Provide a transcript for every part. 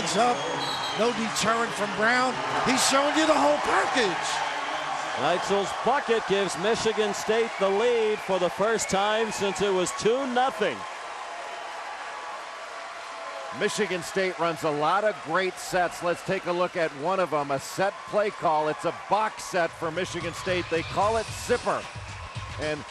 hands up. No deterrent from Brown. He's showing you the whole package. Neitzel's bucket gives Michigan State the lead for the first time since it was 2-0. Michigan State runs a lot of great sets. Let's take a look at one of them, a set play call. It's a box set for Michigan State. They call it Zipper. And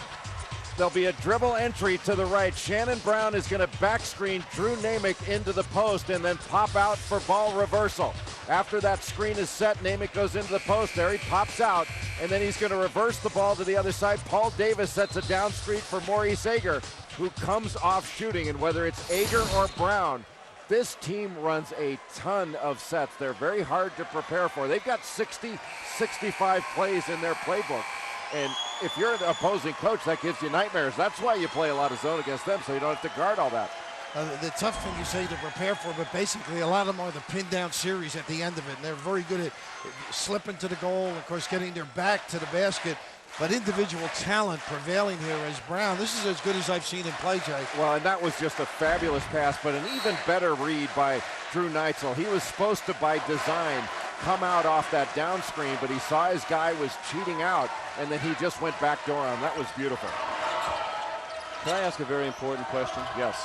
there'll be a dribble entry to the right. Shannon Brown is going to back screen Drew Namick into the post and then pop out for ball reversal. After that screen is set, Namick goes into the post there. He pops out, and then he's going to reverse the ball to the other side. Paul Davis sets a down screen for Maurice Ager, who comes off shooting. And whether it's Ager or Brown, this team runs a ton of sets. They're very hard to prepare for. They've got 60, 65 plays in their playbook. And if you're an opposing coach, that gives you nightmares. That's why you play a lot of zone against them, so you don't have to guard all that. The tough thing you say to prepare for, but basically a lot of them are the pin down series at the end of it. And they're very good at slipping to the goal, of course, getting their back to the basket. But individual talent prevailing here as Brown. This is as good as I've seen in play, Jay. Well, and that was just a fabulous pass, but an even better read by Drew Neitzel. He was supposed to, by design, come out off that down screen, but he saw his guy was cheating out, and then he just went backdoor on him. That was beautiful. Can I ask a very important question? Yes.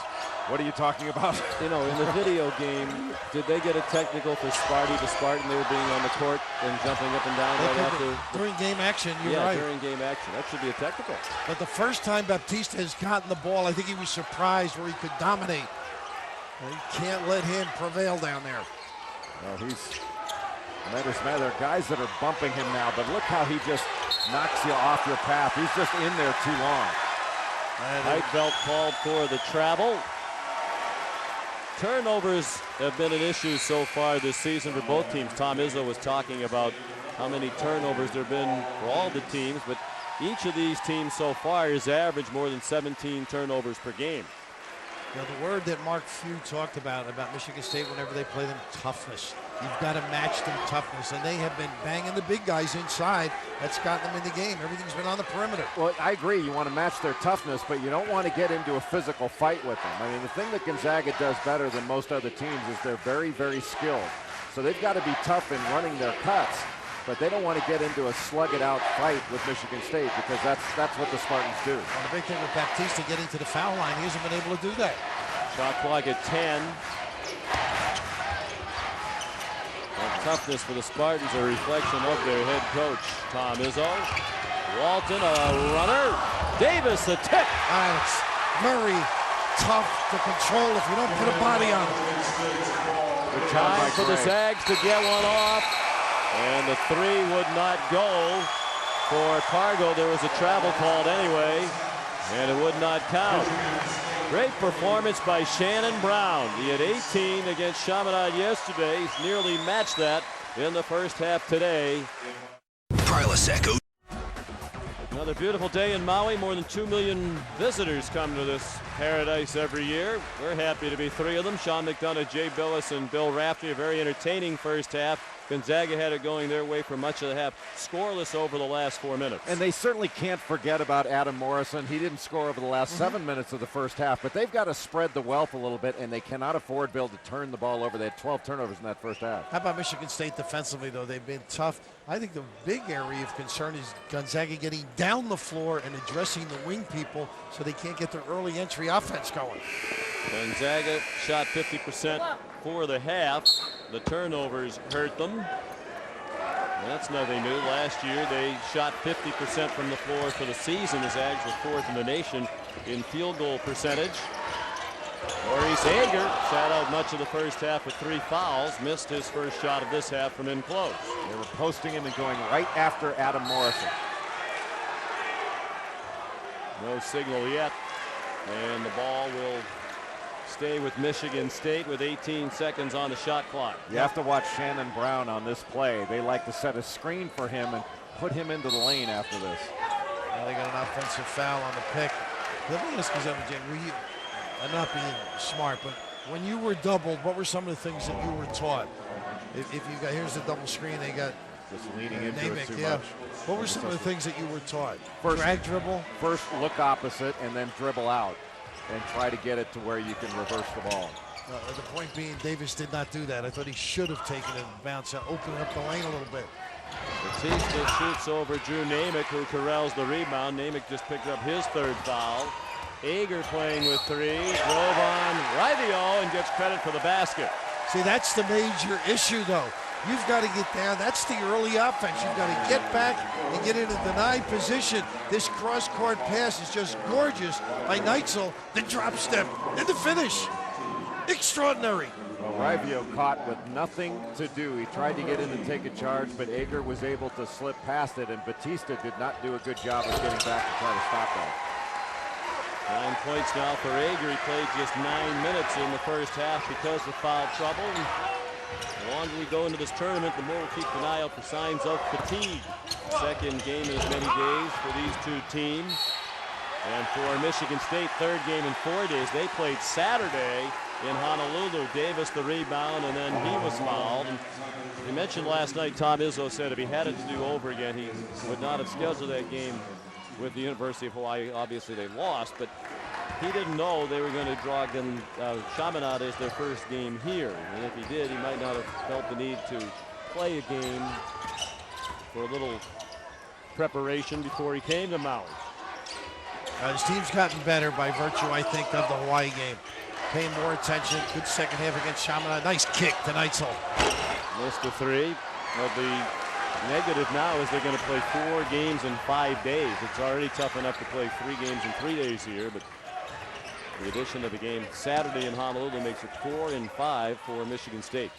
What are you talking about? You know, in the video game, did they get a technical for Sparty to Spartan? They were being on the court and jumping up and down right after. During game action, you're right. Yeah, during game action. That should be a technical. But the first time Baptiste has gotten the ball, I think he was surprised where he could dominate. You can't let him prevail down there. Well, he's tremendous man. There are guys that are bumping him now, but look how he just knocks you off your path. He's just in there too long. Heidfeld called for the travel. Turnovers have been an issue so far this season for both teams. Tom Izzo was talking about how many turnovers there have been for all the teams, but each of these teams so far has averaged more than 17 turnovers per game. You know, the word that Mark Few talked about Michigan State whenever they play them, toughness. You've got to match them toughness, and they have been banging the big guys inside. That's gotten them in the game. Everything's been on the perimeter. Well, I agree. You want to match their toughness, but you don't want to get into a physical fight with them. I mean, the thing that Gonzaga does better than most other teams is they're very, very skilled. So they've got to be tough in running their cuts, but they don't want to get into a slug-it-out fight with Michigan State because that's what the Spartans do. Well, the big thing with Baptiste getting to the foul line, he hasn't been able to do that. Shot clock at 10. And toughness for the Spartans, a reflection of their head coach, Tom Izzo. Walton, a runner. Davis, a tip. It's very tough to control if you don't put a body on it. Good job Time for the Zags to get one off. And the three would not go for Cargo. There was a travel called anyway, and it would not count. Great performance by Shannon Brown. He had 18 against Chaminade yesterday. He's nearly matched that in the first half today. Prilosec. Another beautiful day in Maui. More than 2 million visitors come to this paradise every year. We're happy to be three of them. Sean McDonough, Jay Billis, and Bill Raftery. A very entertaining first half. Gonzaga had it going their way for much of the half. Scoreless over the last 4 minutes. And they certainly can't forget about Adam Morrison. He didn't score over the last 7 minutes of the first half, but they've got to spread the wealth a little bit, and they cannot afford, Bill, to turn the ball over. They had 12 turnovers in that first half. How about Michigan State defensively, though? They've been tough. I think the big area of concern is Gonzaga getting down the floor and addressing the wing people so they can't get their early entry offense going. Gonzaga shot 50% for the half. The turnovers hurt them. That's nothing new. Last year they shot 50% from the floor for the season. The Zags were 4th in the nation in field goal percentage. Maurice Ager sat out much of the first half with 3 fouls. Missed his first shot of this half from in close. They were posting him and going right after Adam Morrison. No signal yet. And the ball will stay with Michigan State with 18 seconds on the shot clock. You have to watch Shannon Brown on this play. They like to set a screen for him and put him into the lane after this. Well, they got an offensive foul on the pick. Let me ask you something, Jim. I'm not being smart, but when you were doubled, what were some of the things that you were taught? If you got, here's the double screen, they got just leaning into it too much. What were some of the things that you were taught? First, drag dribble? First look opposite and then dribble out and try to get it to where you can reverse the ball. The point being, Davis did not do that. I thought he should have taken it and bounced out, opening up the lane a little bit. Batista shoots over Drew Namick, who corrals the rebound. Namick just picked up his third foul. Ager playing with three, drove on Rivio and gets credit for the basket. See, that's the major issue, though. You've got to get down. That's the early offense. You've got to get back and get in a denied position. This cross-court pass is just gorgeous by Neitzel. The drop step and the finish. Extraordinary. Well, Rivio caught with nothing to do. He tried to get in to take a charge, but Ager was able to slip past it, and Batista did not do a good job of getting back to try to stop that. 9 points now for Ager. He played just 9 minutes in the first half because of foul trouble. And the longer we go into this tournament, the more we'll keep an eye out for signs of fatigue. Second game in as many days for these two teams. And for Michigan State, third game in 4 days. They played Saturday in Honolulu. Davis the rebound, and then he was fouled. And you mentioned last night, Tom Izzo said if he had it to do over again, he would not have scheduled that game with the University of Hawaii. Obviously they lost, but he didn't know they were going to draw Chaminade as their first game here. And if he did, he might not have felt the need to play a game for a little preparation before he came to Maui. His team's gotten better by virtue, I think, of the Hawaii game. Paying more attention. Good second half against Chaminade. Nice kick to Neitzel. Missed the three. Well, the negative now is they're going to play 4 games in 5 days. It's already tough enough to play 3 games in 3 days here, but the addition of the game Saturday in Honolulu makes it 4 and 5 for Michigan State.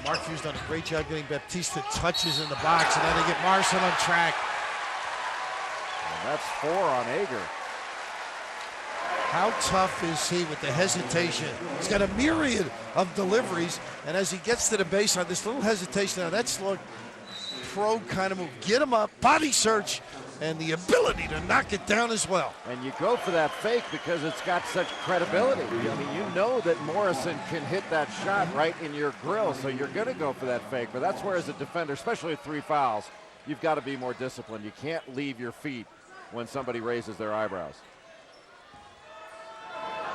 Mark Few's done a great job getting Baptista touches in the box, and then they get Marson on track. And that's 4 on Ager. How tough is he with the hesitation? He's got a myriad of deliveries, and as he gets to the baseline, this little hesitation, now that's look pro kind of move. Get him up, body search, and the ability to knock it down as well. And you go for that fake because it's got such credibility. I mean, you know that Morrison can hit that shot right in your grill, so you're going to go for that fake. But that's where, as a defender, especially with 3 fouls, you've got to be more disciplined. You can't leave your feet when somebody raises their eyebrows.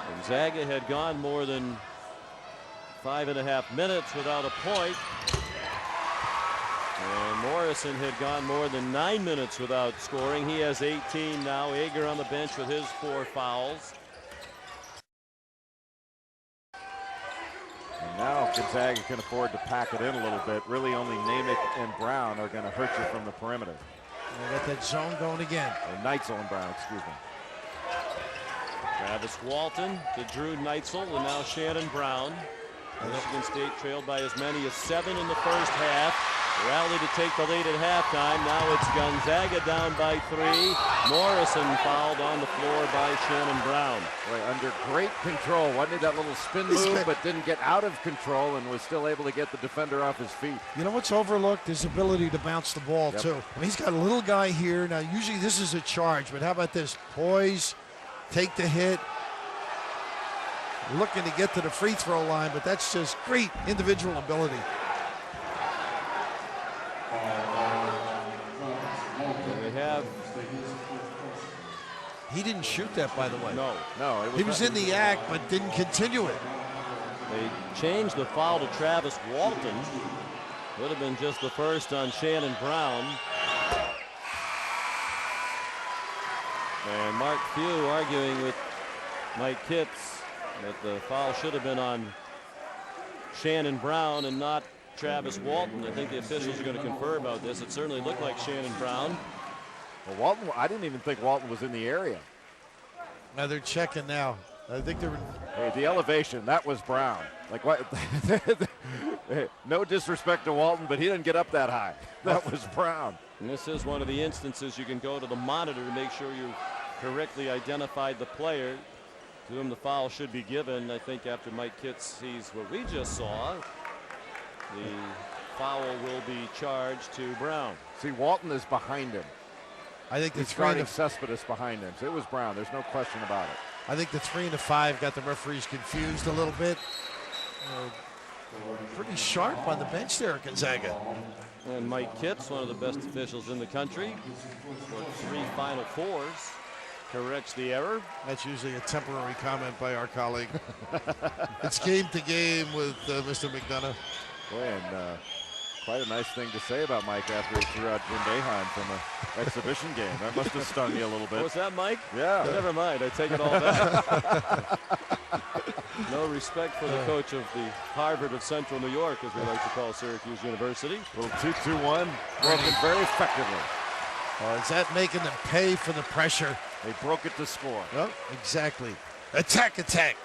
Gonzaga had gone more than 5.5 minutes without a point. And Morrison had gone more than 9 minutes without scoring. He has 18 now. Ager on the bench with his 4 fouls. And now Gonzaga can afford to pack it in a little bit. Really only Namick and Brown are going to hurt you from the perimeter. They got that zone going again. Or Neitzel and Brown, excuse me. Travis Walton to Drew Neitzel and now Shannon Brown. Michigan State trailed by as many as 7 in the first half. Rally to take the lead at halftime. Now it's Gonzaga down by 3. Morrison fouled on the floor by Shannon Brown. Boy, under great control. Wasn't that little spin move, but didn't get out of control and was still able to get the defender off his feet. You know what's overlooked? His ability to bounce the ball, too. I mean, he's got a little guy here. Now, usually this is a charge, but how about this? Poise, take the hit. Looking to get to the free throw line, but that's just great individual ability. He didn't shoot that, by the way. No. He was in the act, but didn't continue it. They changed the foul to Travis Walton. Would have been just the first on Shannon Brown. And Mark Few arguing with Mike Kitts that the foul should have been on Shannon Brown and not Travis Walton. I think the officials are going to confer about this. It certainly looked like Shannon Brown. Well, Walton, I didn't even think Walton was in the area. Now they're checking now. I think they're. Hey, the elevation, that was Brown. Like what? No disrespect to Walton, but he didn't get up that high. That was Brown. And this is one of the instances you can go to the monitor to make sure you correctly identified the player to whom the foul should be given. I think after Mike Kitts sees what we just saw, the foul will be charged to Brown. See, Walton is behind him. I think the He's guarding Cespedes behind him, so it was Brown. There's no question about it. I think the 3 and the 5 got the referees confused a little bit. Pretty sharp on the bench there at Gonzaga. And Mike Kitts, one of the best officials in the country, for 3 Final Fours. corrects the error. That's usually a temporary comment by our colleague. It's game to game with Mr. McDonough. Boy, and quite a nice thing to say about Mike after he threw out Jim Boeheim from an exhibition game. That must have stung you a little bit. Was that Mike? Yeah. Never mind. I take it all back. No respect for the coach of the Harvard of Central New York, as we like to call Syracuse University. Little 2-2-1, broken very effectively. Is that making them pay for the pressure? They broke it to score. Oh, exactly. Attack, attack.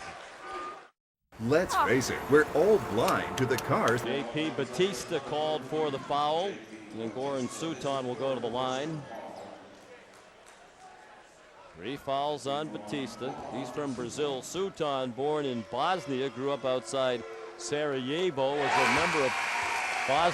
Let's face it, we're all blind to the cars. JP Batista called for the foul, and Goran Suton will go to the line. 3 fouls on Batista. He's from Brazil. Suton, born in Bosnia, grew up outside Sarajevo, was a member of Bosnia.